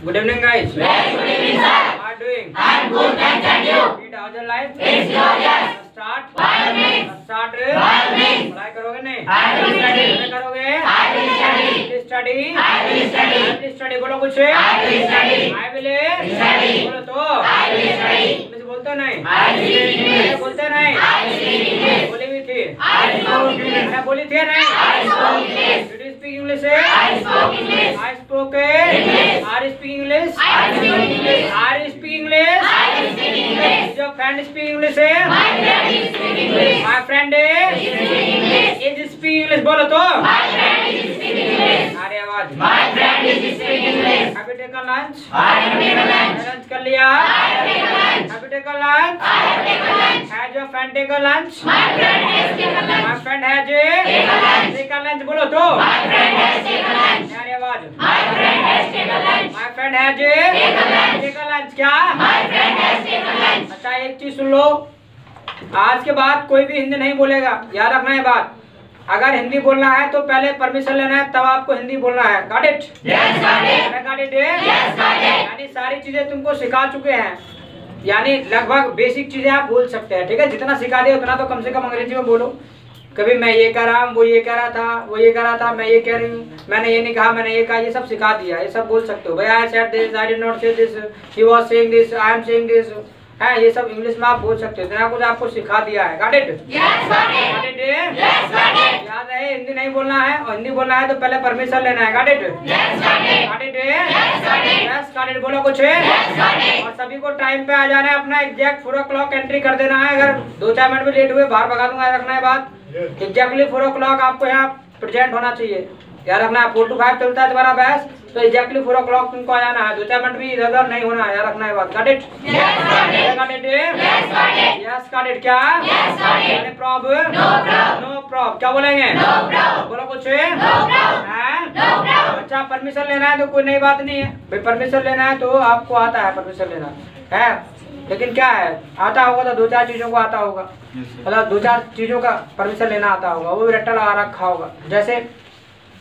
Good evening, guys. Very good evening, sir. How are you doing? I am good, thanks, and you? How's your life? It's glorious. Start. By all means. Start. By all means. पढ़ाई करोगे नहीं? I will study. क्या करोगे? I will study. Study. I will study. I will study. बोलो कुछ. I will study. I will study. बोलो तो. I will study. मुझे बोलते नहीं. I speak English. बोलते नहीं. I speak English. बोली भी थी. I spoke English. मैं बोली थी नहीं. I spoke English. Did you speak English? I spoke English. I spoke English. Are you speak English? I speak English. Are you speak English? I speak English. Is your friend speak English? My friend is speak English. My friend Is speak English. is speak English. बोलो तो. My friend is speak English. अरे आवाज. My friend is speak English. Have you taken lunch? I have taken lunch. Lunch कर लिया? I have taken lunch. Have you taken lunch? I have taken lunch. Has your friend taken lunch? My friend has taken lunch. My friend has Taken lunch. taken lunch. बोलो तो. My friend has taken lunch. अरे आवाज. My friend has taken lunch. My friend has Taken lunch. taken lunch. क्या? My friend has taken lunch. अच्छा एक चीज सुन लो, आज के बाद कोई भी हिंदी नहीं बोलेगा, याद रखना है बात। अगर हिंदी बोलना है तो पहले परमिशन लेना है, तब आपको हिंदी बोलना है। Got it? Yes, got it. Got it? Yes, got it. यानी सारी चीजें तुमको सिखा चुके हैं, यानी लगभग बेसिक चीजें आप बोल सकते हैं। ठीक है, जितना सिखा दिया उतना तो कम से कम अंग्रेजी में बोलो। कभी मैं ये कह रहा हूँ, वो ये कह रहा था, वो ये कह रहा था, मैं ये कह रही हूँ, मैंने ये नहीं कहा, मैंने ये कहा, ये सब सिखा दिया, ये सब बोल सकते हो। भाई I said this, I did not say this, he was saying this, I am saying this, है ये सब इंग्लिश में आप बोल सकते हो। इतना कुछ आपको सिखा दिया है। Got it? Yes, got it. Got it? Yes, got it. याद है, हिंदी नहीं बोलना है, और हिंदी बोलना है तो पहले परमिशन लेना है। Got it? Yes, got it. Got it? Yes, got it. Yes got it. बोलो कुछ। Yes, got it. और सभी को टाइम पे आ जाना है, अपना एग्जैक्ट 4 o'clock एंट्री कर देना है। अगर 2-4 मिनट भी लेट हुए बाहर भगा दूंगा, रखना है बात। एग्जैक्टली 4 o'clock आपको यहाँ प्रेजेंट होना चाहिए। याद रखना है, 4 to 5 चलता है तुम्हारा बैच, तो एग्जैक्टली 4 o'clock तुमको आ जाना है। 2-4 मिनट भी इधर उधर नहीं होना है, याद रखना है बात। Got it? Yes, got it. Got it? Yes, got it. Yes got it. क्या? Yes, got it. Problem? No problem. No problem. क्या बोलेंगे? No problem. बोलो कुछ। No problem. हैं? No problem. अच्छा, परमिशन लेना है तो कोई नई बात नहीं है भाई। परमिशन लेना है तो आपको आता है परमिशन लेना है, लेकिन क्या है, आता होगा तो 2-4 चीजों को आता होगा, मतलब 2-4 चीजों का परमिशन लेना आता होगा, वो भी रट्टा लगा रखा होगा। जैसे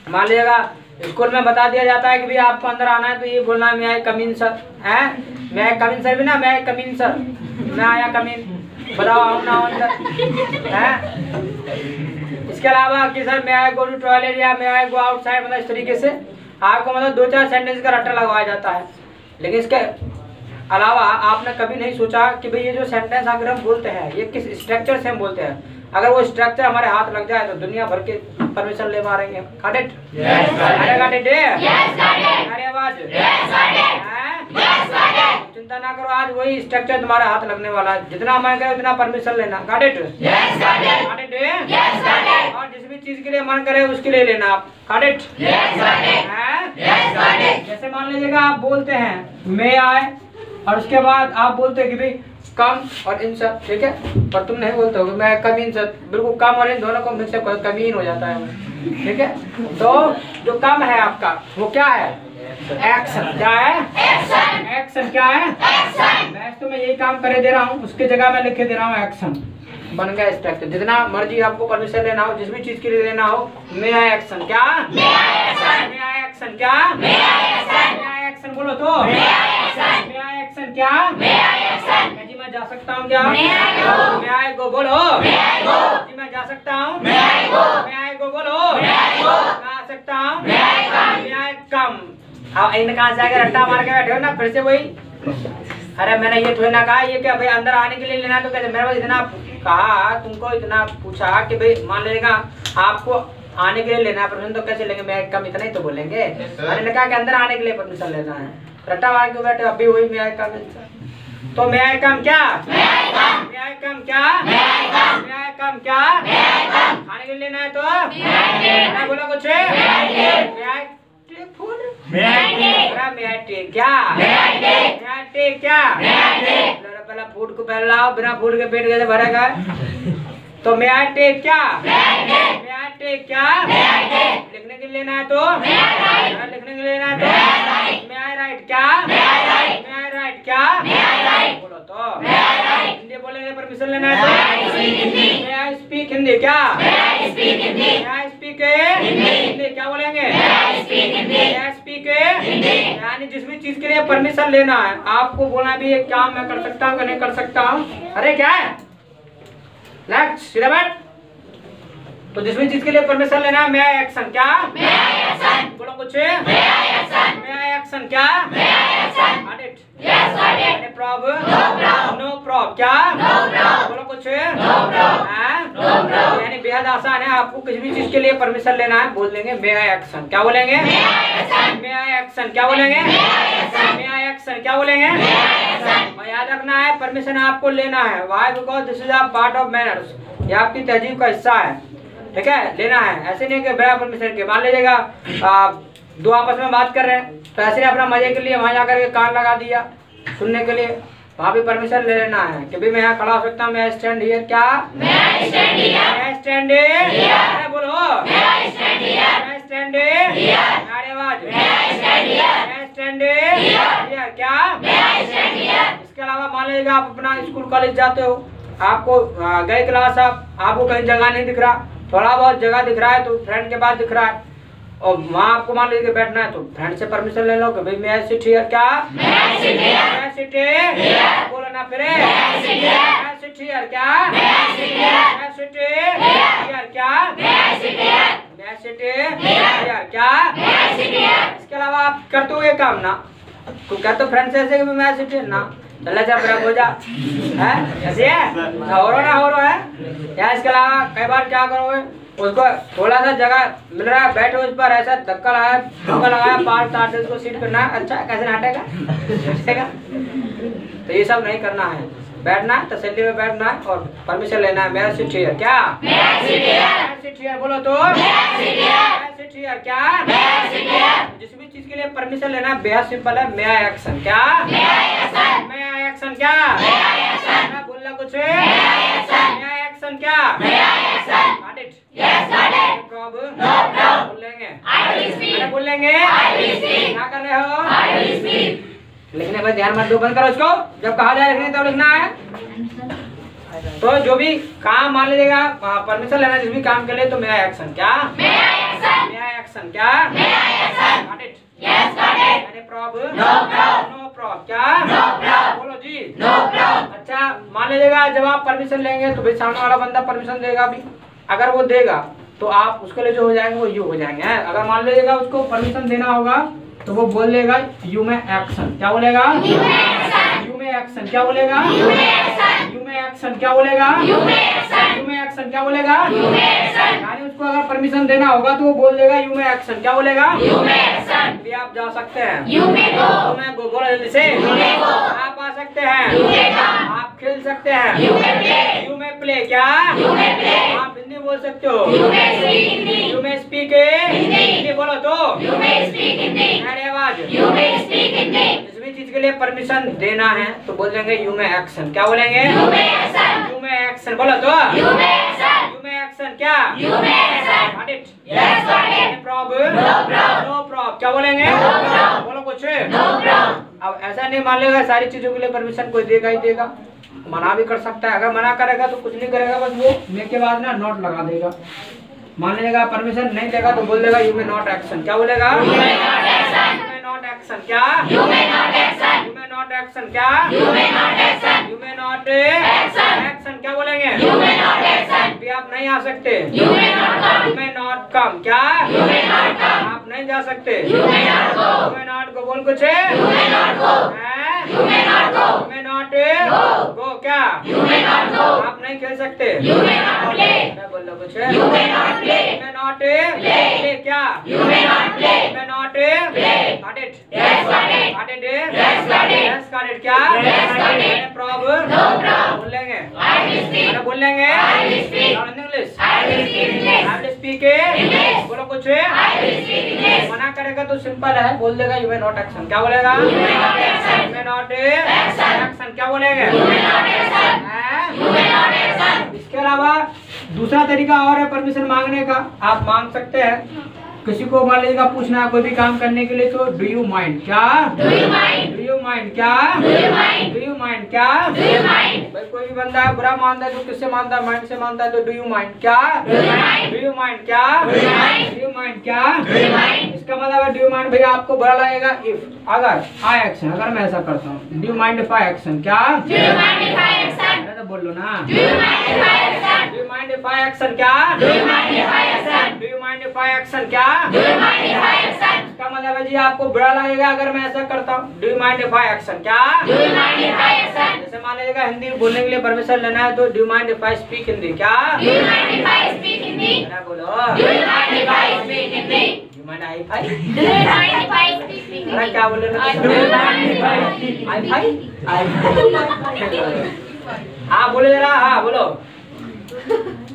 मान लीजिएगा स्कूल में बता दिया जाता है कि भाई आपको अंदर आना है तो ये बोलना है, मैं आई कम इन सर, है मैं आई कम इन सर भी ना, मैं आई कम इन सर, मैं आया कम इन, बताओ आओ ना अंदर, है। इसके अलावा कि सर मैं आई गो टू टॉयलेट या मैं आई गो आउटसाइड, मतलब इस तरीके से आपको मतलब 2-4 सेंटेंस का रट्टा लगवाया जाता है। लेकिन इसके अलावा आपने कभी नहीं सोचा कि भाई ये जो सेंटेंस अगर हम बोलते हैं ये किस स्ट्रक्चर से हम बोलते हैं। अगर वो स्ट्रक्चर हमारे हाथ लग जाए तो दुनिया भर के परमिशन ले मारेंगे। Got it? Yes, got it. अरे got it? Yes, got it. अरे आवाज। Yes, got it. हैं? Yes, got it. चिंता ना करो, आज वही स्ट्रक्चर तुम्हारे हाथ लगने वाला है। जितना मन करे उतना परमिशन लेना। Got it? Yes, got it. Got it? Yes, got it. और जिस भी चीज के लिए मन करे उसके लिए लेना आप। Got it? Yes, got it. हैं? Yes, got it. जैसे मान लीजिएगा आप बोलते हैं मैं आए, और उसके बाद आप बोलते हैं कि भाई कम और इन सब, ठीक है, पर तुम नहीं बोलते हो मैं कम इन सब, बिल्कुल कम और इन दोनों को मिक्स कमीन हो जाता है, ठीक है। तो जो कम है आपका वो क्या है? एक्शन। क्या है? Action. एक्शन। क्या है? Action. मैं तो मैं यही काम करे दे रहा हूँ, उसकी जगह मैं लिखे दे रहा हूँ एक्शन। बन गया स्ट्रक्चर। जितना मर्जी आपको परमिशन लेना हो, जिस भी चीज के लिए लेना हो, मैं आए एक्शन। क्या? May I action? मैं आए एक्शन। क्या? May I action? मैं आए एक्शन। बोलो तो। May I action? मैं आए एक्शन। क्या? May I action? जी मैं जा सकता हूँ क्या? May I go? मैं आए गो। बोलो। May I go? जी मैं जा सकता हूँ। May I go? मैं आए गो। बोलो। May I go? मैं आ सकता हूँ। May I come? मैं आए कम। अब इन कहाँ से आके रट्टा मार के बैठे हो ना, फिर से वही। अरे मैंने ये थोड़ी ना कहा ये क्या भाई अंदर आने के लिए लेना, तो कैसे मेरे पास इतना कहा, तुमको इतना पूछा कि भाई मान लीजिएगा आपको आने के लिए लेना है परमिशन, तो कैसे लेंगे? मैं कम इतना ही तो बोलेंगे। मैंने कहा कि अंदर आने के लिए परमिशन लेना है, रट्टा मार के बैठे अभी वही मैं आए कम। तो मैं आए कम। क्या? May I come? मैं आए कम। क्या? May I come? मैं आए कम। क्या? May I come? खाने के लिए लेना है तो May I take? मैं बोला कुछ। May I take? मैं आए फूड। May I take? मैं आए टेक। क्या? May I take? मैं आए टेक। क्या? May I take? पहला फूड को पहले लाओ, बिना फूड के पेट कैसे भरेगा? तो मैं आए टेक। क्या? May I take? मैं आए टेक। क्या? May I take? लिखने के लिए लेना है तो May I write? लिखने के लिए लेना है तो May I write? मैं आए राइट। क्या? May I write? मैं आए राइट। क्या? May I write? बोलो तो। May I write? हिंदी बोलेंगे, परमिशन लेना है May I तो speak Hindi? मैं आई स्पीक हिंदी। क्या? May I speak Hindi? मैं आई स्पीक हिंदी। हिंदी। क्या बोलेंगे? May I speak Hindi? मैं आई स्पीक यानी जिस भी चीज के लिए परमिशन लेना है आपको बोलना भी ये काम मैं कर सकता हूँ कि नहीं कर सकता हूँ। अरे क्या है नेक्स्ट सीधा बैठ। तो जिस भी चीज के लिए परमिशन लेना है, मे आई एक्शन क्या, बोलो कुछ, मे आई एक्शन क्या, नो प्रॉब क्या, बोलो कुछ, यानी बेहद आसान है। आपको किसी भी चीज के लिए परमिशन लेना है बोल देंगे मे आई एक्शन क्या बोलेंगे, मे आई एक्शन क्या बोलेंगे, मे आई एक्शन क्या बोलेंगे। और याद रखना है परमिशन आपको लेना है। Why because this is a part of manners, ये आपकी तहजीब का हिस्सा है, ठीक है, लेना है। ऐसे नहीं कि बिना परमिशन के मान लीजिएगा दो आपस में बात कर रहे हैं तो ऐसे नहीं अपना मजे के लिए वहां जाकर के कान लगा दिया सुनने के लिए, वहाँ भी परमिशन ले लेना है कि भाई मैं यहाँ खड़ा हो सकता हूँ, मैं स्टैंड हियर क्या, मैं स्टैंड हियर, बोलो मैं स्टैंड अरे आवाज मैं स्टैंड हियर क्या। इसके अलावा मान लीजिएगा आप अपना स्कूल कॉलेज जाते हो, आपको गए क्लास, आपको कहीं जगह नहीं दिख रहा, थोड़ा बहुत जगह दिख रहा है तो फ्रेंड के पास दिख रहा है और वहाँ आपको मान लीजिए बैठना है तो फ्रेंड से परमिशन ले लो कि भाई मैं सिट हियर क्या, मैं सिट बोलो ना फिर, मैं सिट हियर क्या, मैं सिट हियर क्या, मैं सिट हियर क्या। इसके अलावा आप करते हो ये काम ना, तो कहते हो फ्रेंड से ऐसे कि मैं सिट हियर ना, चला जा ब्रेक हो जा है ऐसे है हो रहा ना हो रहा है। या इसके अलावा कई बार क्या करोगे, उसको थोड़ा सा जगह मिल रहा है बैठो उस पर, ऐसा धक्का लगाया पार तार से उसको सीट करना है, अच्छा कैसे हटेगा तो ये सब नहीं करना है, बैठना है तसल्ली में बैठना है और परमिशन लेना है। मेरा सीट हियर क्या, सीट हियर बोलो तो, सीट हियर क्या। जिस भी चीज के लिए परमिशन लेना है बेहद सिंपल है, मे आई एक्शन क्या, मे आई एक्शन क्या, बोलना कुछ, मे आई एक्शन क्या, बोलेंगे क्या कर रहे हो, लिखने पर ध्यान मत दो, बंद करो इसको, जब कहा जाए लिखने तब लिखना है। तो जो भी काम मान लीजिएगा परमिशन लेना जिस भी काम के लिए, तो मे आई एक्शन क्या, मे आई एक्शन क्या, नो प्रॉब क्या, बोलो जी नो प्रॉब। अच्छा मान लीजिएगा जब आप परमिशन लेंगे तो भाई सामने वाला बंदा परमिशन देगा भी, अगर वो देगा तो आप उसके लिए जो हो जाएंगे वो यू हो जाएंगे। अगर मान लीजिएगा उसको परमिशन देना होगा तो वो बोल देगा यू में एक्शन क्या बोलेगा, यू में एक्शन क्या बोलेगा, यू में एक्शन क्या बोलेगा, यू में एक्शन क्या बोलेगा। यानी उसको अगर परमिशन देना होगा तो वो बोल देगा यू में एक्शन क्या बोलेगा, यू में एक्शन। भी आप जा सकते हैं, यू में गो बोला जल्दी से, आप आ सकते हैं, आप खेल सकते हैं, यू में प्ले क्या, आप हिंदी बोल सकते हो, यू में स्पीक हिंदी बोलो तो, आवाज जिस भी चीज के लिए परमिशन देना है तो बोल देंगे यू में एक्शन क्या बोलेंगे, यू में एक्शन बोलो तो, यू में एक्शन क्या, नो प्रॉब क्या बोलेंगे, बोलो कुछ। अब ऐसा नहीं मान लेगा सारी चीजों के लिए परमिशन कोई देगा ही देगा, मना भी कर सकता है, अगर मना करेगा तो कुछ नहीं करेगा, बस वो मे के बाद ना नॉट लगा देगा। मान लीजिएगा परमिशन नहीं देगा तो बोल देगा यू में नॉट एक्शन क्या बोलेगा, यू में नॉट एक्शन क्या, यू में नॉट एक्शन क्या, यू में नॉट एक्शन क्या बोलेंगे, भी आप नहीं आ सकते, यू में नॉट कम क्या, आप नहीं जा सकते, यू में नॉट गो बोल कुछ, यू में नॉट गो क्या, आप नहीं खेल सकते, बोल लो कुछ, यू में नॉट प्ले क्या, यू में नॉट गॉट इट, क्या प्रॉब्लम बोलेंगे, बोलेंगे इंग्लिश, आई विल स्पीक बोलो कुछ। मना करेगा तो सिंपल है, बोल देगा यू में नॉट एक्शन क्या बोलेगा, यू में नॉट एक्शन क्या बोलेंगे। इसके अलावा दूसरा तरीका और है परमिशन मांगने का, आप मांग सकते हैं किसी को मान लीजिएगा पूछना है कोई भी काम करने के लिए तो डू यू माइंड क्या, डू यू माइंड क्या, डू यू माइंड क्या। भाई कोई भी बंदा है बुरा मानता है तो किससे मानता है, माइंड से मानता है तो डू यू माइंड क्या, डू यू माइंड क्या, डू यू माइंड क्या। इसका मतलब डू यू माइंड भैया आपको बुरा लगेगा इफ अगर आई एक्शन, अगर मैं ऐसा करता हूँ do you mind if I action, क्या Do you mind if I action? अरे तो बोल लो ना Do you mind if I action? Do you mind if I action, क्या Do you mind if I action? Do you mind if I action, क्या Do you mind if I action? इसका मतलब है जी आपको बुरा लगेगा अगर मैं ऐसा करता हूँ do you mind if I action, क्या Do you mind if I action? जैसे मान लीजिएगा हिंदी बोलने के लिए परमिशन लेना है तो do you mind if I speak Hindi, क्या Do you mind if I speak Hindi? अरे बोलो Do you mind if I speak Hindi? Do you mind I फाई Do you mind if I speak Hindi? अरे क्या बोल रहे हो Do you mind if I speak I Hindi? फाई हाँ बोले जरा, हाँ बोलो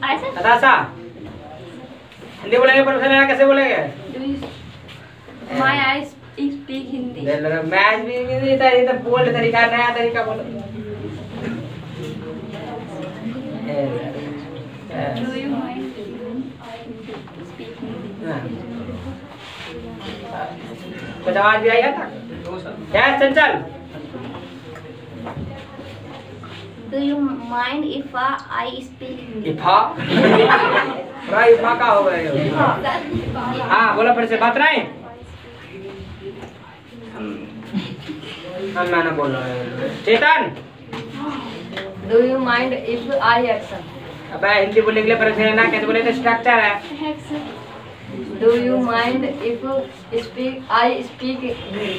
ऐसे? नताशा हिंदी बोलेंगे परमिशन लेना कैसे बोलेंगे My eyes speak Hindi. Match भी ये तो बोल तरीका नया तरीका बोलो Do you mind if I speak Hindi? कुछ आवाज भी आई है था क्या चंचल Do you mind if I speak Hindi? इफा पूरा इफा का हो गए हाँ बोलो फिर से बात नहीं मैंने बोला चेतन Do you mind if I action? अब हिंदी बोलने के लिए परमिशन लेना कैसे बोले तो स्ट्रक्चर है Do you mind if I speak Hindi?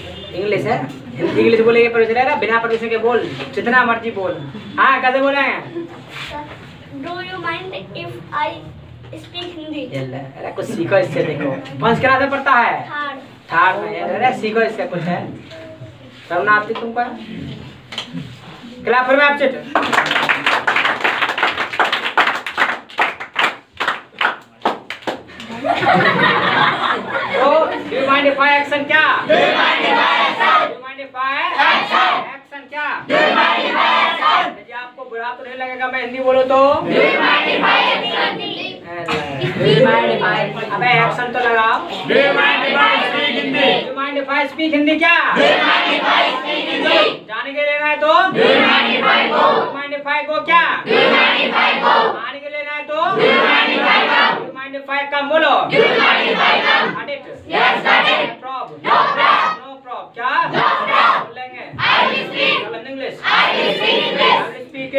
English है इंग्लिश बोलेंगे परमिशन लेना बिना परमिशन के बोल जितना मर्जी बोल हाँ कैसे बोलेंगे Do you mind if I speak Hindi? अरे कुछ सीखो इससे देखो कौन सी क्लास में पढ़ता है Third. थर्ड में अरे सीखो इससे कुछ है करना आती तुमको क्लास में एब्सेंट तो do you mind if I action क्या Do you mind if I action? Do you mind if I action क्या Do you mind if I action? जी आपको बुरा तो नहीं लगेगा मैं हिंदी बोलूं तो Do you mind if I action? Do you mind if I अबे एक्शन तो लगाओ Do you mind if I speak Hindi? Do you mind if I speak Hindi क्या Do you mind if I speak Hindi? जाने के लेना है तो Do you mind if I go? Do you mind if I go क्या Do you mind if I go? आने के लेना है तो Do you mind if I come? Do you mind if I come बोलो Do you mind if I come? Got it? Yes, got it. No problem. No problem. No problem. क्या No problem. बोलेंगे I will speak. चलो English I will speak English. I will speak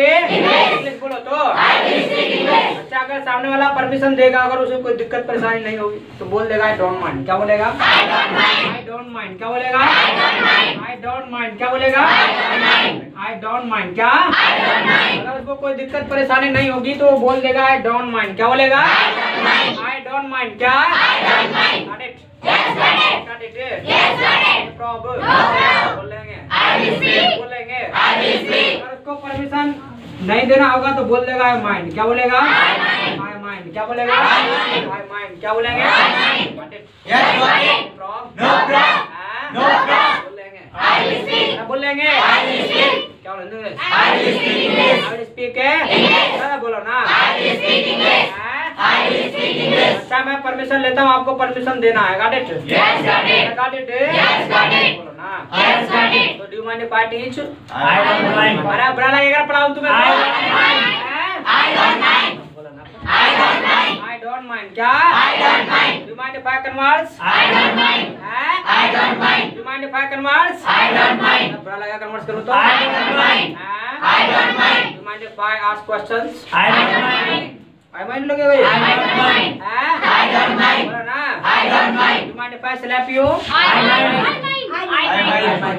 English बोलो तो I will speak English. अच्छा अगर सामने वाला permission देगा अगर उसे कोई दिक्कत परेशानी नहीं होगी तो बोल देगा आई डोंट माइंड क्या बोलेगा I don't mind. I don't mind क्या बोलेगा I don't mind. I don't mind क्या बोलेगा I don't mind. I don't mind क्या I don't mind. अगर उसको कोई दिक्कत परेशानी नहीं होगी तो वो बोल देगा आई डोंट माइंड क्या बोलेगा I don't mind. I don't mind क्या I don't mind. Got it? Yes, got it. Got it? Yes, got it. No problem. No problem. बोलेंगे I will speak. बोलेंगे I will speak. अगर उसको permission नहीं देना होगा तो बोल देगा आई माइंड क्या बोलेगा I mind. आई माइंड क्या बोलेगा I mind. आई माइंड क्या बोलेंगे I mind. Got it? Yes, got it. No problem. No problem. हाँ? No problem. बोलेंगे I will speak. क्या बोलेंगे I will speak. क्या बोलेंगे I will speak English. I will speak है English. हाँ, बोलो ना I will speak English. हाँ? I will speak English. अच्छा मैं परमिशन लेता हूँ आपको परमिशन देना है Got it? Yes, got it. Got it? Yes, got it. बोलो ना Yes, got it. तो do mind if I teach I don't mind. अरे बुरा लगेगा पढ़ाऊं तुम्हें I don't mind. हैं? I don't mind. बोलो ना I don't mind. I don't mind क्या I don't mind. Do you mind if I converse I don't mind. हैं? I don't mind. Do you mind if I converse I don't mind. बुरा लगेगा converse करूँ तो I don't mind. हैं? I don't mind. Do you mind if I ask questions I I don't don't mind. mind. I mind लगेगा ये I don't mind. हैं? I don't mind. बोलो ना I don't Do mind. you mind if I slap you I mind. I mind.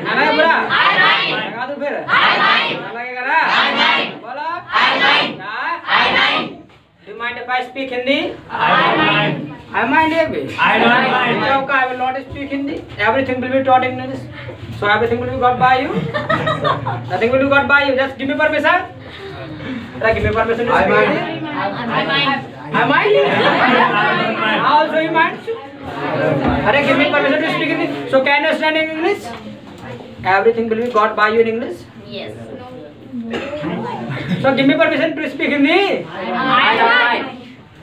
है ना ये बुरा I mind. लगा दूँ फिर I mind. बुरा लगेगा ना I mind. बोलो I mind. क्या I mind. Do you mind if I speak Hindi I don't mind. I mind ये भी I don't mind. क्या होगा I will not speak Hindi everything will be taught in English so everything will be got by you nothing will be got by you just give me permission give me permission to speak Hindi I mind. I mind I don't mind. also you mind अरे give me permission to speak Hindi so can you understand in English everything will be got by you in English Yes. so give me permission to speak Hindi I don't mind.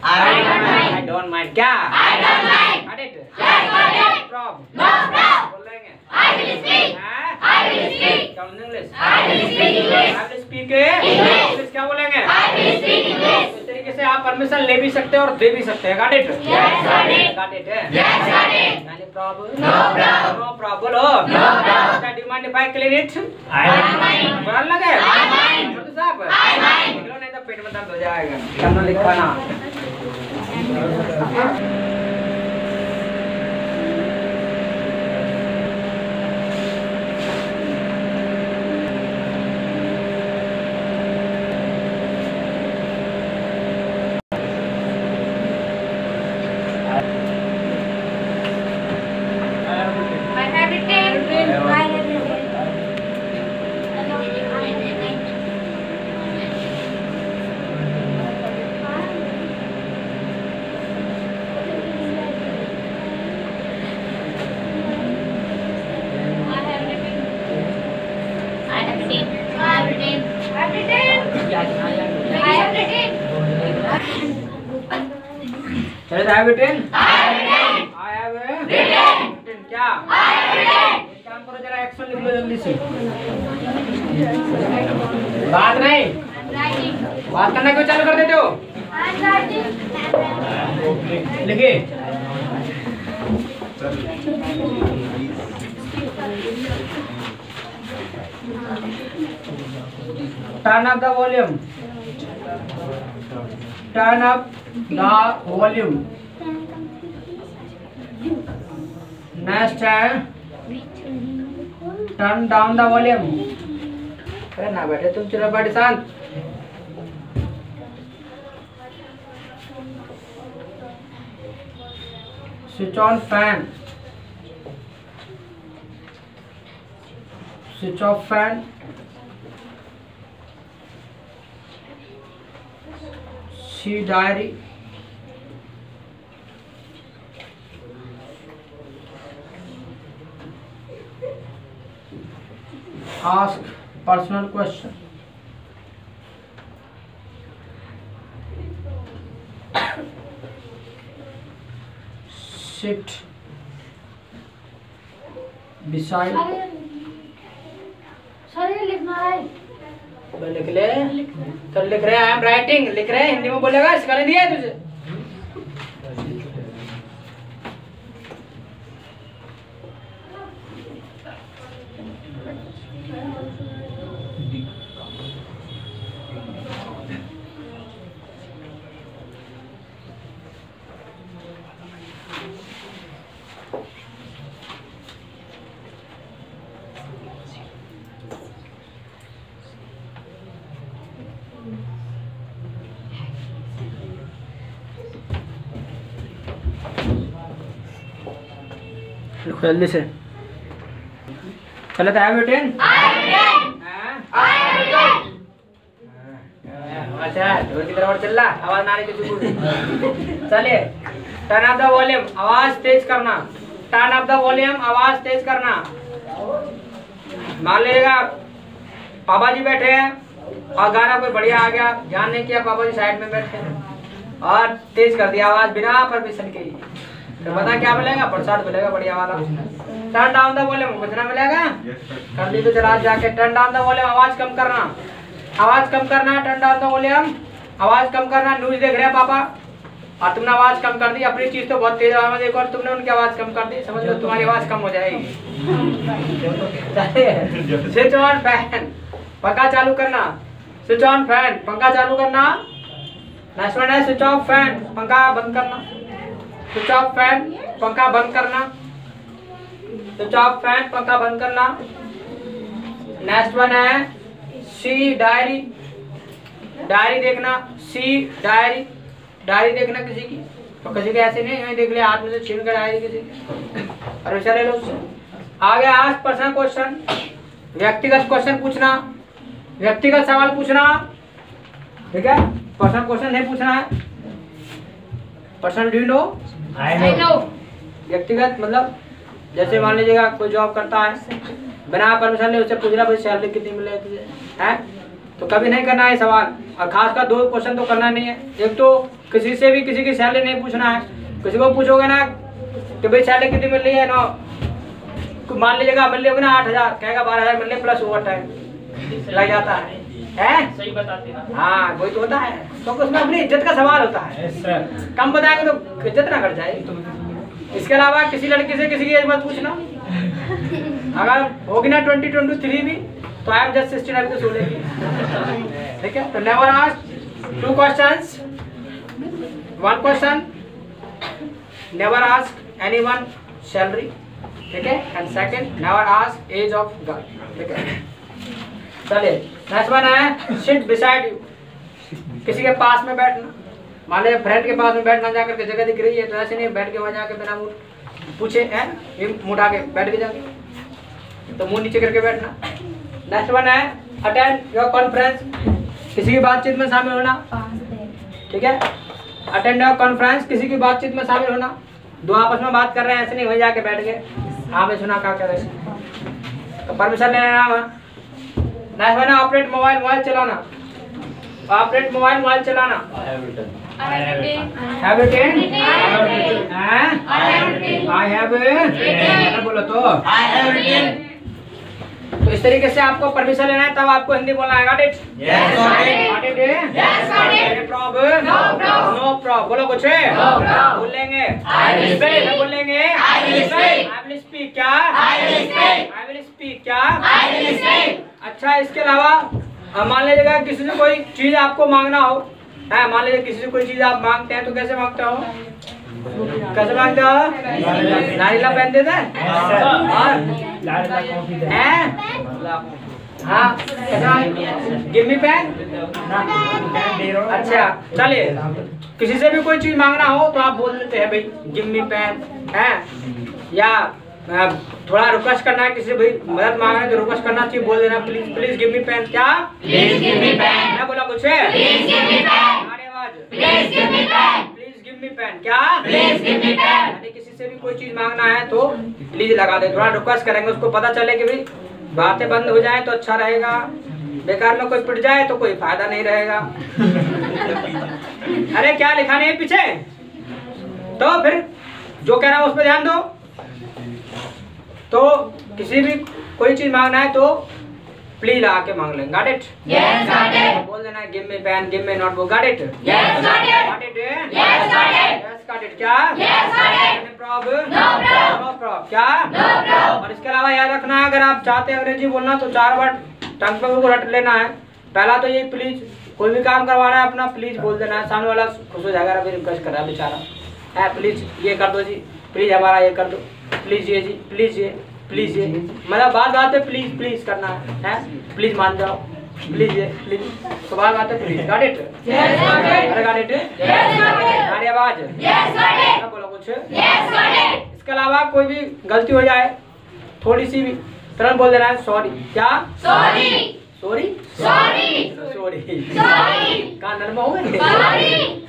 I don't mind क्या I don't mind. got it Yes, got it. problem No problem. बोलेंगे I will speak. हाँ? I will speak. क्या बोलेंगे English I will speak English. I will speak English क्या बोलेंगे I will speak English. इस तरीके से जैसे आप परमिशन ले भी सकते हैं और दे भी सकते हैं। Got it? Yes, got it. Got it? Yes, got it. यानी problem? No problem. No problem. No problem. क्या demand if I clean it? I mind. बुरा लगे? I mind. तो साहब I mind. निकलो नहीं तो पेट में दर्द हो जाएगा। करना लिखवाना। I have written. I have written. चलो I have written. I have written. क्या? एक काम करो जरा एक्शन लिख लो जल्दी से। बात नहीं, बात करना क्यों चालू कर देते हो? लिखिए। Turn up the volume. Turn up the volume. Next है turn down the volume. अरे ना बैठे तुम, चलो बैठे शांत। Switch on fan. Switch off fan. See diary. Ask personal question. Sit beside. Sir लिखना है। लिख ले तो लिख रहे हैं। आई एम राइटिंग लिख रहे हैं, हिंदी में बोलेगा। सिखाने दिया है तुझे? लिखो जल्दी से। चलो तो आई बेटे। अच्छा ढोल की तरफ चल रहा, आवाज ना आने की जरूरत। चलिए टर्न अप द वॉल्यूम, आवाज तेज करना। टर्न अप द वॉल्यूम, आवाज तेज करना। मान लीजिएगा पापा जी बैठे हैं और गाना कोई बढ़िया आ गया, ध्यान नहीं किया, पापा जी साइड में बैठे हैं और तेज कर दिया आवाज बिना परमिशन के। तो पता क्या मिलेगा? प्रसाद मिलेगा बढ़िया वाला। टर्न डाउन द वॉल्यूम, कुछ ना मिलेगा। कर ली तो चला जाके टर्न डाउन द वॉल्यूम, आवाज कम करना। आवाज कम करना, टर्न डाउन द वॉल्यूम, आवाज कम करना। न्यूज देख रहे हैं पापा और तुमने आवाज कम कर दी। अपनी चीज तो बहुत तेज आवाज में देखो और तुमने उनकी आवाज कम कर दी, समझ लो तुम्हारी आवाज कम हो जाएगी। स्विच ऑन फैन, पंखा चालू करना। स्विच ऑन फैन, पंखा चालू करना। नेक्स्ट वन है स्विच ऑफ फैन, पंखा बंद करना। स्विच ऑफ फैन, पंखा बंद करना। स्विच ऑफ फैन, पंखा बंद करना। नेक्स्ट वन है सी डायरी, डायरी देखना। सी डायरी, डायरी देखना किसी की, तो किसी के ऐसे नहीं देख ले हाथ में से छीन कर डायरी किसी की और वैसा ले लो उससे। आगे आस्क पर्सनल क्वेश्चन, व्यक्तिगत क्वेश्चन पूछना, व्यक्तिगत सवाल पूछना। ठीक है, पर्सनल क्वेश्चन नहीं पूछना है। Personal do you know? I know. व्यक्तिगत मतलब जैसे मान लीजिएगा कोई जॉब करता है, बिना परमिशन ले उससे पूछना भाई सैलरी कितनी मिले तुझे, है तो कभी नहीं करना है सवाल। और खासकर दो क्वेश्चन तो करना नहीं है। एक तो किसी से भी किसी की सैलरी नहीं पूछना है। किसी को पूछोगे ना कि भाई सैलरी कितनी मिल रही है ना, मान लीजिएगा मिल रही होगी ना 8,000, कहेगा 12,000 मिल रही प्लस ओवर टाइम लग जाता है। सही बताते हैं। हाँ वही तो होता है। तो उसमें अपनी इज्जत का सवाल होता है। Yes, sir. कम बताएंगे तो इज्जत ना घट जाएगी। इसके अलावा किसी लड़की से किसी की एज मत पूछना। अगर होगी ना 2023 भी तो आई एम जस्ट 16 अभी तो सो लेगी। ठीक है, तो never ask 2 questions, 1 question, never ask anyone salary, ठीक है, and second never ask age of girl, ठीक है। चलिए नेक्स्ट वन है सिट बिसाइड यू, किसी के पास में बैठना। मान लीजिए फ्रेंड के पास में बैठना, जाकर के जगह दिख रही है तो ऐसे नहीं बैठ के वहाँ जाके बिना मुंह पूछे हैं मुंह उठा के बैठ के जाके, तो मुंह नीचे करके बैठना। नेक्स्ट वन है अटेंड योर कॉन्फ्रेंस, किसी की बातचीत में शामिल होना, ठीक है। अटेंड योर कॉन्फ्रेंस, किसी की बातचीत में शामिल होना। दो आपस में बात कर रहे हैं, ऐसे नहीं वहीं जाके बैठ गए आपने सुना क्या कर रहे, तो परमिशन लेना है। नेक्स्ट वन है ऑपरेट मोबाइल, मोबाइल चलाना। ऑपरेट मोबाइल चलाना। Have you written? I have written. बोलो तो I have written. तो इस तरीके से आपको परमिशन लेना है, तब आपको हिंदी बोलना है। Got it? Yes, got it. Got it? Yes, got it. Any problem? No problem. No problem. बोलो कुछ? No problem. बोलेंगे I will speak. बोलेंगे I will speak. I will speak क्या? I will speak. I will speak क्या? I will speak. अच्छा, इसके अलावा मान लीजिएगा किसी से कोई चीज आपको मांगना हो, है, मान लीजिए किसी से कोई चीज आप मांगते हैं तो कैसे मांगते हो? कैसे मांगते हो? नारियला पहन देते हैं हाँ, गिव मी पेन। अच्छा चलिए, किसी से भी कोई चीज मांगना हो तो आप बोल देते हैं भाई गिव मी पेन, है, या थोड़ा रिक्वेस्ट करना है, किसी से भाई मदद मांगना है तो रिक्वेस्ट करना चाहिए, बोल देना please please give me pen क्या? Please give me pen. मैं बोला कुछ है? Please give me pen. हमारी आवाज please give me pen. Please give me pen क्या? Please give me pen. यानी किसी से भी कोई चीज मांगना है तो प्लीज लगा दे, थोड़ा रिक्वेस्ट करेंगे, उसको पता चले कि भाई बातें बंद हो जाए तो अच्छा रहेगा, बेकार में कोई पिट जाए तो कोई फायदा नहीं रहेगा। अरे क्या लिखा नहीं है पीछे, तो फिर जो कह रहा हूं उस पर ध्यान दो। तो किसी भी कोई चीज मांगना है तो प्लीज आके मांग लेंगे। Got it? Yes got it. बोल देना give me pen, give me notebook. Got it? Yes got it. Got it? Yes got it. Yes got it क्या? Yes got it. No problem? No problem. No problem क्या? No problem. और इसके अलावा याद रखना है, अगर आप चाहते हैं अंग्रेजी बोलना तो 4 वर्ड टंग पे को रट लेना है। पहला तो ये प्लीज, कोई भी काम करवाना है अपना प्लीज बोल देना है, सामने वाला खुश हो जाएगा, अभी रिक्वेस्ट कर रहा है बेचारा, है प्लीज ये कर दो जी, प्लीज हमारा ये कर दो, प्लीज ये जी, प्लीज ये, प्लीज ये, मतलब बात पे प्लीज प्लीज करना है, प्लीज मान जाओ, प्लीज ये प्लीज, तो बात पे please. Got it? Yes got it. अरे got it? Yes got it. हमारी आवाज यस गॉट इट। बोलो कुछ? Yes got it. इसके अलावा कोई भी गलती हो जाए थोड़ी सी भी, तुरंत बोल देना है सॉरी क्या? Sorry. Sorry? Sorry. Sorry. Sorry. कहाँ नरमा हो गए? सॉरी।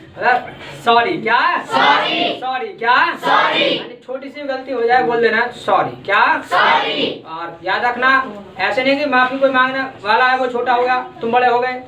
सॉरी क्या? सॉरी। सॉरी क्या? सॉरी। यानी छोटी सी गलती हो जाए बोल देना सॉरी क्या? सॉरी। और याद रखना, ऐसे नहीं कि माफी कोई मांगने वाला है वो छोटा हो गया तुम बड़े हो गए,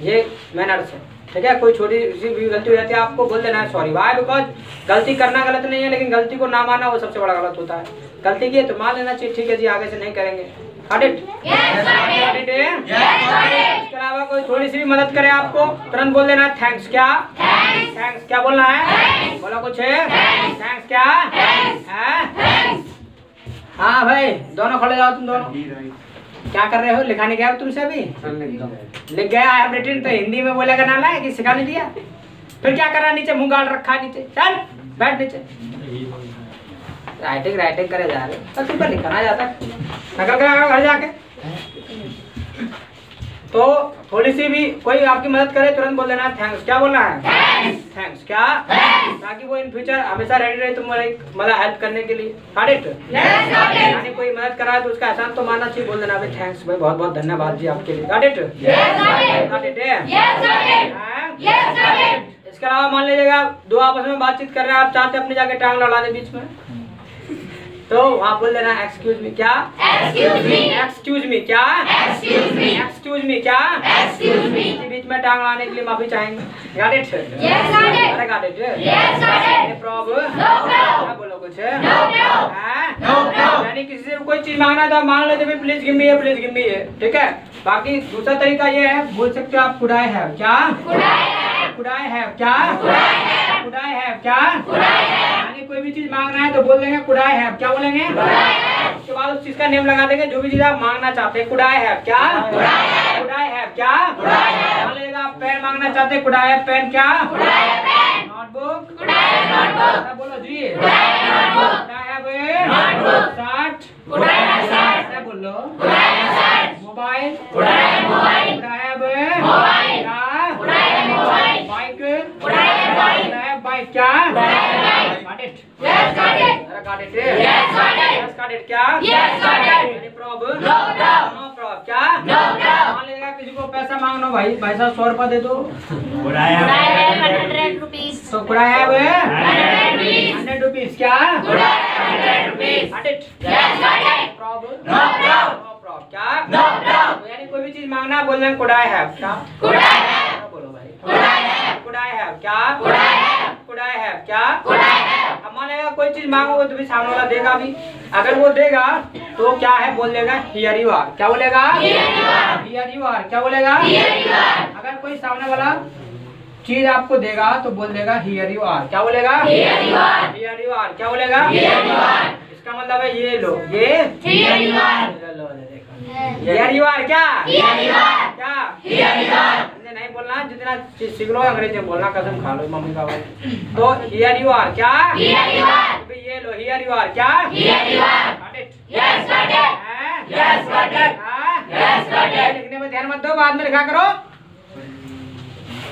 ये मैनर्स है, ठीक है। कोई छोटी सी भी गलती हो जाती है आपको बोल देना है सॉरी। वाई? बिकॉज गलती करना गलत नहीं है, लेकिन गलती को ना मानना वो सबसे बड़ा गलत होता है। गलती की है तो मान लेना चाहिए, ठीक है जी आगे से नहीं करेंगे। Got it? Yes, got it. Yes, got it. इसके अलावा कोई थोड़ी सी भी मदद करे आपको तुरंत बोल देना थैंक्स क्या? थैंक्स। थैंक्स क्या बोलना है? बोला कुछ है? थैंक्स क्या? थैंक्स। हाँ भाई दोनों खड़े जाओ, तुम दोनों क्या कर रहे हो? लिखा नहीं गया तुमसे अभी? लिख गया आई हैव रिटन, तो हिंदी में बोलेगा ना लाए कि सिखा नहीं दिया, फिर क्या कर रहा? नीचे मुंह गाड़ रखा है नीचे, चल बैठ नीचे, राइटिंग करे जा रहे तो तुम पर लिखना जाता है, नकल करा घर जाके। तो थोड़ी सी भी कोई आपकी मदद करे तुरंत बोल देना थैंक्स क्या बोलना है? थैंक्स क्या? ताकि वो इन फ्यूचर हमेशा रेडी रहे तुम्हारी मतलब हेल्प करने के लिए। Got it? यानी कोई मदद करा है तो उसका एहसान तो मानना चाहिए, बोल देना भाई थैंक्स भाई, बहुत बहुत धन्यवाद जी आपके लिए। Got it? Got it? इसके अलावा मान लीजिएगा दो आपस में बातचीत कर रहे हैं, आप चाहते अपनी जाके टांग लड़ा दे बीच में, तो वहाँ बोल देना एक्सक्यूज मी क्या? Excuse me. एक्सक्यूज मी क्या? Excuse me. एक्सक्यूज मी क्या? Excuse me. बीच में टांग लाने के लिए माफी चाहेंगे। Got it? Yes got it. अरे got it? Yes got it. No problem? No problem. बोलो कुछ? No problem. No problem. यानी किसी से कोई चीज मांगना है तो आप मांग लेते भाई प्लीज गिव मी है, प्लीज गिव मी है, ठीक है। बाकी दूसरा तरीका ये है, बोल सकते हो आप कुड आई हैव क्या? Could I have. could I have क्या could I have क्या यानी कोई भी चीज मांगना है तो बोल देंगे could I have क्या बोलेंगे उसके बाद उस चीज का नेम लगा देंगे जो भी चीज आप मांगना चाहते हैं could I have क्या could I have क्या मान लीजिएगा आप पेन मांगना चाहते हैं could I have पेन क्या नोटबुक बोलो जी could I have शर्ट बोलो मोबाइल बाइक बाइक क्या got it क्या any problem no problem क्या मान लीजिएगा किसी को पैसा मांगना भाई साहब 100 रुपया दे दो Could I have 100 rupees. तो could I have 100 rupees क्या Could I have 100 rupees? got it problem No problem. क्या No problem. तो यानी कोई भी चीज मांगना बोल देंगे could I have क्या Could I have? बोलो भाई Could I have? could I have क्या Could I have? could I have क्या Could I have? अब मानेगा कोई चीज मांगोगे तो भी सामने वाला देगा भी अगर वो देगा तो क्या है बोल देगा here you are क्या बोलेगा here you are क्या बोलेगा अगर कोई सामने वाला चीज आपको देगा तो बोल देगा here you are क्या बोलेगा here you are क्या बोलेगा इसका मतलब है ये लो ये Here you are. Low here you are क्या Here you are. क्या Here you are. हमने नहीं बोलना जितना चीज सीख लो अंग्रेजी में बोलना कसम खा लो मम्मी का भाई तो here you are क्या Here you are. अभी ये लो here you are क्या Here you are. got it Yes, got it. हैं? Yes, got it. हाँ? Yes, got it. लिखने में ध्यान मत दो बाद में लिखा करो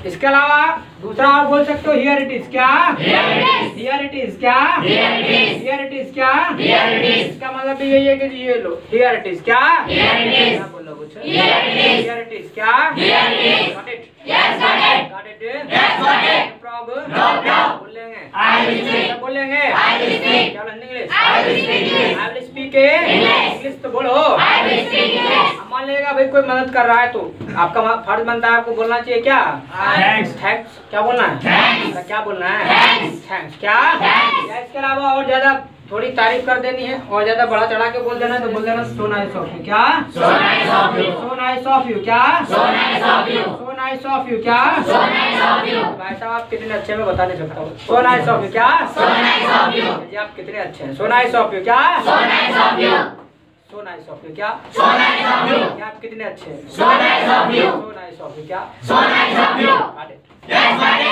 इसके अलावा दूसरा आप बोल सकते हो here it is क्या Here it is. here it is क्या Here it is. here it is क्या Here it is. इसका मतलब भी यही है कि ये लो here it is क्या Here it is. क्या बोलो कुछ Here it is. here it is क्या Here it is. got it Yes, got it. got it Yes, got it. no problem No problem. बोल लेंगे I will speak. क्या बोल लेंगे I will speak. क्या बोलेंगे English I will speak English. I will speak English. English तो बोलो I will speak English. अब मान लीजिएगा भाई कोई मदद कर रहा है तो आपका फर्ज बनता है आपको बोलना चाहिए क्या Thanks. थैंक्स क्या बोलना है Thanks. क्या बोलना है Thanks. थैंक्स क्या Thanks. या इसके अलावा और ज्यादा थोड़ी तारीफ कर देनी है और ज्यादा बढ़ा चढ़ा के बोल देना है तो बोल देना सो नाइस ऑफ यू क्या So nice of you. So nice of you क्या So nice of you. So nice of you क्या So nice of you. भाई साहब आप कितने अच्छे में बता नहीं सकता हूँ सो नाइस ऑफ यू क्या So nice of you. जी आप कितने अच्छे हैं सो नाइस ऑफ यू क्या So nice of you. So nice of you क्या So nice of you. क्या आप कितने अच्छे हैं So nice of you. So nice of you क्या So nice of you. Got it. Yes, got it.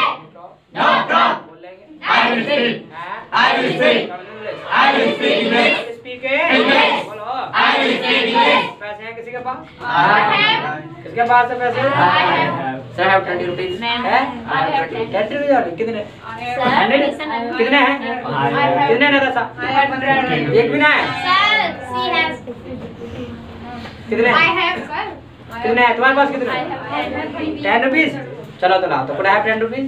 No problem. बोल लेंगे I will speak. हैं? I will speak. English. I will speak English. I will speak English. बोलो I will speak English. पैसे हैं किसी के पास I have. किसके पास है पैसे I have. Sir have 20 rupees है 20 रुपीस कितने 100 कितने हैं कितने ना दसा एक भी ना है Sir, she has. कितने I हैं have, sir. कितने हैं तुम्हारे पास कितने I हैं have 10 रुपीस चलो तो लाओ तो could I have 10 rupees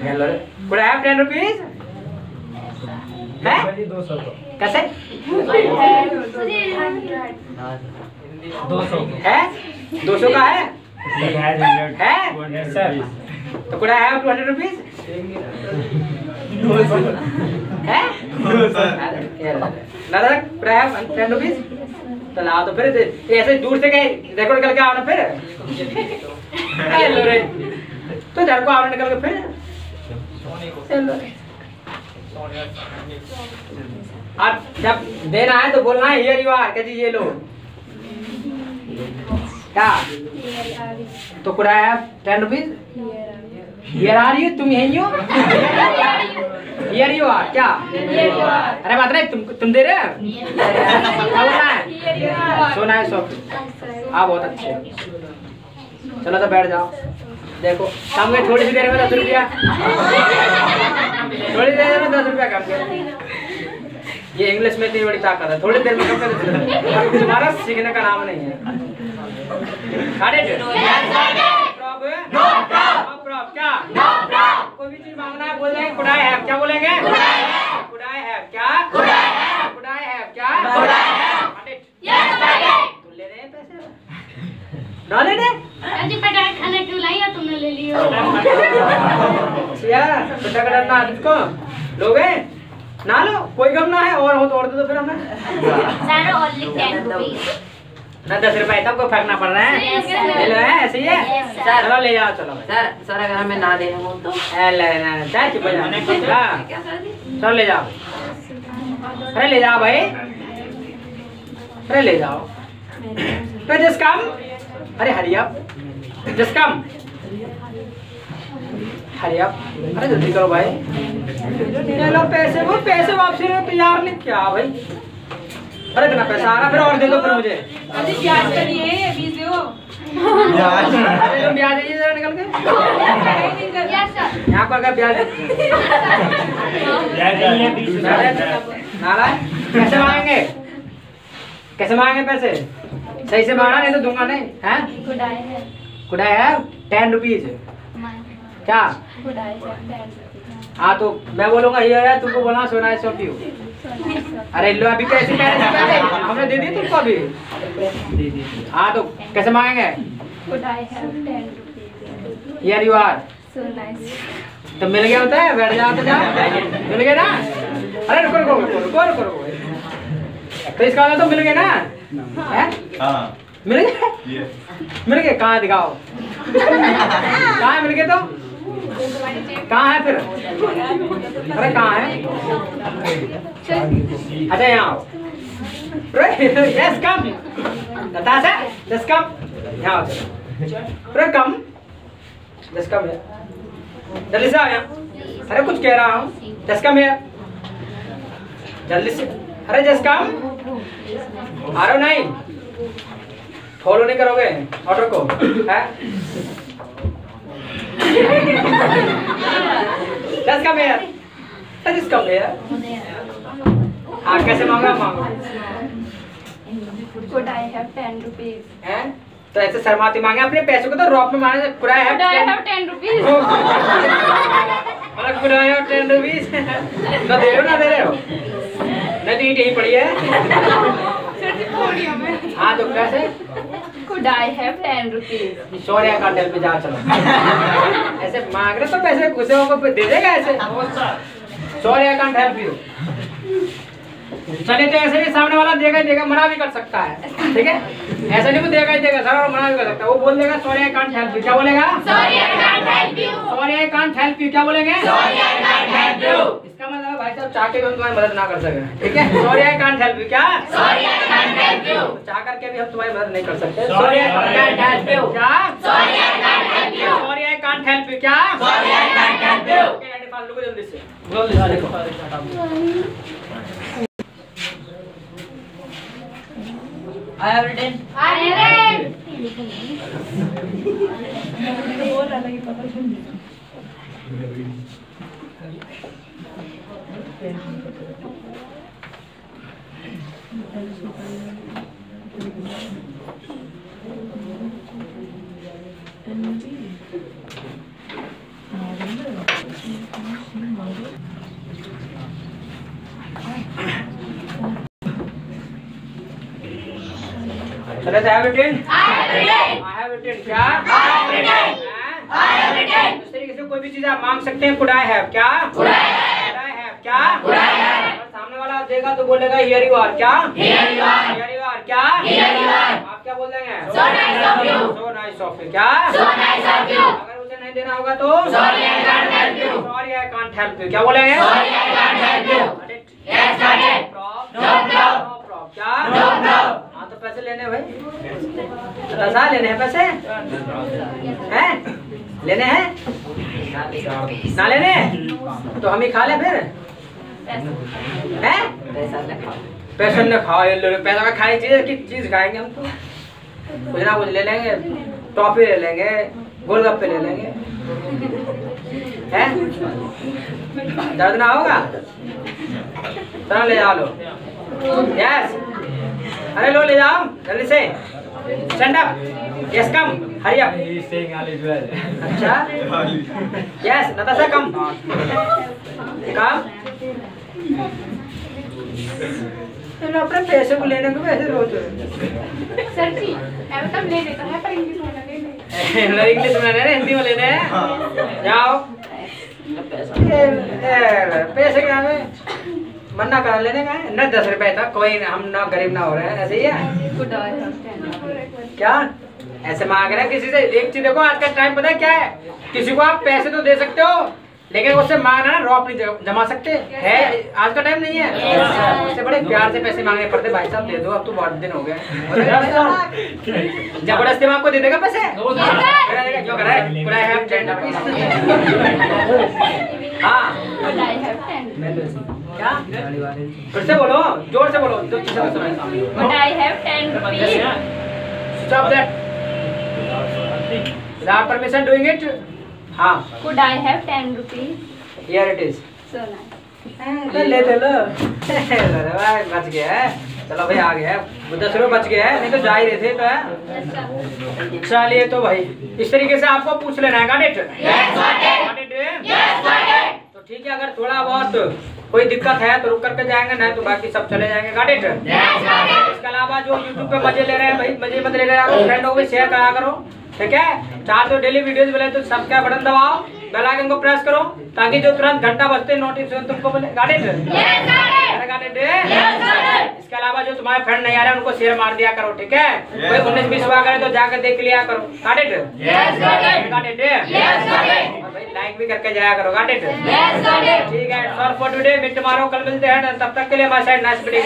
hello could I have 10 rupees है 200 कैसे 200 है 200 का है He has 100 है सर तो कुड आई हैव 200 रुपीस है दादा कुड आई हैव 10 रुपीस तो लाओ तो फिर ऐसे दूर से कहीं रिकॉर्ड करके आओ ना फिर हेलो रे तो इधर को आओ ना निकल के फिर हेलो रे और जब देना है तो बोलना है हियर यू आर क्या जी ये लो क्या तो could I have 10 rupees here are you तुम यहीं हो हियर यू आर क्या अरे बात नहीं तुम दे रहे हो क्या बोलना है सो नाइस ऑफ आप बहुत अच्छे हो चलो तो बैठ जाओ देखो काम में थोड़ी सी देर में 10 रुपया थोड़ी देर में 10 रुपया काम किया ये इंग्लिश में इतनी बड़ी ताकत है थोड़ी देर में कम कर तुम्हारा सीखने का नाम नहीं है नो प्रॉब्लम क्या कोई भी चीज मांगना है बोल देंगे कुड आई हैव क्या बोलेंगे कुड आई हैव क्या कुड आई हैव क्या तू ले रहे हैं पैसे ना ले दे अजी पटाखे खाने क्यों लाई है तुमने ले लियो यार बेटा का डरना तुझको लोगे ना लो कोई गम ना है और हो तो और दे दो फिर हमें सर ओनली 10 रुपीस ना 10 रुपए तब को फेंकना पड़ रहा है। ले लो है ऐसे ही है। चलो ले जाओ चलो। सर अगर हमें ना दें वो तो ले ना चाय चुप जा। क्या सर जी? चलो ले जाओ। अरे ले जाओ भाई। अरे ले जाओ। तो जस्ट कम। अरे hurry up. Just come. Hurry up. अरे जल्दी करो भाई। ले लो पैसे। वो पैसे वापसी नहीं तैयार नहीं क्या भाई? अरे इतना पैसा आ रहा फिर और दे दो फिर मुझे। अरे ब्याज का लिए 20 दो। अरे तुम ब्याज दीजिए जरा निकल के। यहाँ पर अगर ब्याज नाला कैसे मांगेंगे? कैसे मांगेंगे पैसे? सही से मांगना नहीं तो दूंगा नहीं है। Could I have 10 rupees? क्या? हाँ तो मैं बोलूंगा ये है तुमको बोलना सोना है सौंपी। अरे लो अभी कैसे हमने दे दी तुमको अभी। हाँ तो कैसे मांगेंगे? Here you are. तो मिल गया होता है बैठ जाओ तो जाओ। मिल गया ना? अरे रुको रुको रुको रुको रुको रुको। तो इसका वाला तो मिल गया ना? हैं? मिल गया? मिल गया कहाँ दिखाओ? कहाँ है मिल गया तो? कहाँ है फिर? अरे कहाँ है? अच्छा यहाँ आओ। Yes come. Natasha just come. यहाँ आओ चलो। कम जस्ट कम है। जल्दी से आओ यहाँ। अरे कुछ कह रहा हूँ। जस्ट कम है। जल्दी से। अरे जस्ट कम। आ रहे हो नहीं? फॉलो नहीं करोगे ऑर्डर को? है? Just come here. Just come here. हाँ कैसे मांगो मांगो। Could I have 10 rupees? हैं? तो ऐसे शर्माती मांगे अपने पैसों को तो रॉप में मांगे। Could I have 10 rupees? मतलब could I have 10 rupees? ना दे रहे हो ना दे रहे हो? नहीं तो ईंट यहीं पड़ी है। हाँ तो कैसे? Could I have 10 rupees? Sorry I can't help पे जा चलो। ऐसे मांग रहे तो पैसे घुसे को दे देगा ऐसे। Sorry I can't help you. चले तो ऐसे भी सामने वाला देगा ही देगा, मना भी कर सकता है। ठीक है ऐसा नहीं वो देगा ही देगा सर और मना भी कर सकता है। वो बोल देगा sorry I can't help you. क्या बोलेगा? Sorry, I can't help you. Sorry I can't help you. क्या बोलेंगे? Sorry, I can't help you. इसका मतलब भाई साहब चाह के भी हम तुम्हारी मदद ना कर सके। ठीक है sorry I can't help you. क्या? Sorry, I can't help you. चाह करके भी हम तुम्हारी मदद नहीं कर सकते। Sorry I can't help you. क्या? Sorry, I can't help you. Sorry I can't help you. क्या? Sorry, I can't help you. लोगों जल्दी से जल्दी देखो। I have written. I read. चलो I have written. I have written. I have written. क्या? I have written. I have written. इस तरीके से कोई भी चीज आप मांग सकते हैं। Could I have? क्या? Could I have? Could I have? क्या? Could I have? और सामने वाला देगा तो बोलेगा here you are। क्या? Here you are. Here you are। क्या? Here you are. आप क्या बोल देंगे? So nice of you. So nice of you। क्या? So nice of you. अगर उसे नहीं देना होगा तो? Sorry, I can't help you. Sorry I can't help you। क्या बोलेंगे? Sorry, I can't help you. Yes, got it. Prop. No prop. No prop। क्या? No prop. हाँ तो पैसे लेने हैं भाई। रसा लेने हैं पैसे? हैं? लेने हैं? ना लेने? तो हम ही खा ले फिर? हैं? पैसे न खाओ ये लोग। पैसा का खाने चीज की चीज खाएंगे हम तो। कुछ ना कुछ ले लेंगे। टॉफी ले लेंगे। गोलगप्पे ले लेंगे। हैं? दर्द ना होगा? चलो ले जाओ लो। यस अरे लो ले जाओ जल्दी से। Stand up. Yes come hurry up. अच्छा यस नताशा कम कम। चलो अपने पैसे को लेने को पैसे रोज सर जी मतलब ले लेता है पर इंग्लिश में ले ले। इंग्लिश में लेने हिंदी में लेने हैं। जाओ पैसे क्या है मन्ना करा लेने का है न 10 रुपए था, कोई हम ना गरीब ना हो रहे हैं, ऐसे ही है Could I have 10? क्या ऐसे मांग रहे हैं किसी से। एक चीज देखो, आज का टाइम पता है क्या है, किसी को आप पैसे तो दे सकते हो लेकिन उससे मांगना ना रौब नहीं जमा सकते है, आज का टाइम नहीं है। उससे बड़े प्यार से पैसे मांगने पड़ते, भाई साहब दे दो, अब तो बहुत दिन हो गए। जबरदस्ती में आपको दे देगा पैसे, क्यों कर रहा है? Could I have 10 rupees? हाँ Could I have 10? क्या, फिर से बोलो, जोर से बोलो, जो चीज़ Could I have 10 rupees? Stop that. Without permission doing it. हाँ. Could I have 10 rupees? Here it is. So nice. ले लो। बच गया है। चलो भाई आ गया है। 10 रुपये बच गया है, नहीं तो जा ही रहे थे तो है। चलिए तो भाई इस तरीके से आपको पूछ लेना है, got it? तो ठीक है, अगर थोड़ा बहुत कोई दिक्कत है तो रुक करके जाएंगे, नहीं तो बाकी सब चले जाएंगे, got it? इसके अलावा जो YouTube पे मजे ले रहे हैं भाई, मजे मत ले रहे हैं, फ्रेंडों को भी शेयर करा करो, ठीक है। चार तो डेली वीडियोस मिले तो सब्सक्राइब बटन दबाओ, बेल आइकन को प्रेस करो ताकि जो तुरंत घंटा बजते नोटिफिकेशन तुमको मिले, got it? इसके अलावा जो तुम्हारे फ्रेंड नहीं आ रहे हैं उनको शेयर मार दिया करो, ठीक है। कोई 19-20 हुआ करे तो जाकर देख लिया करो, got it? और भाई लाइक भी करके जाया करो, got it? ठीक है, सॉरी फॉर टुडे, मिट मारो, कल मिलते हैं, तब तक के लिए हमारे साइड नाइस वीडियो।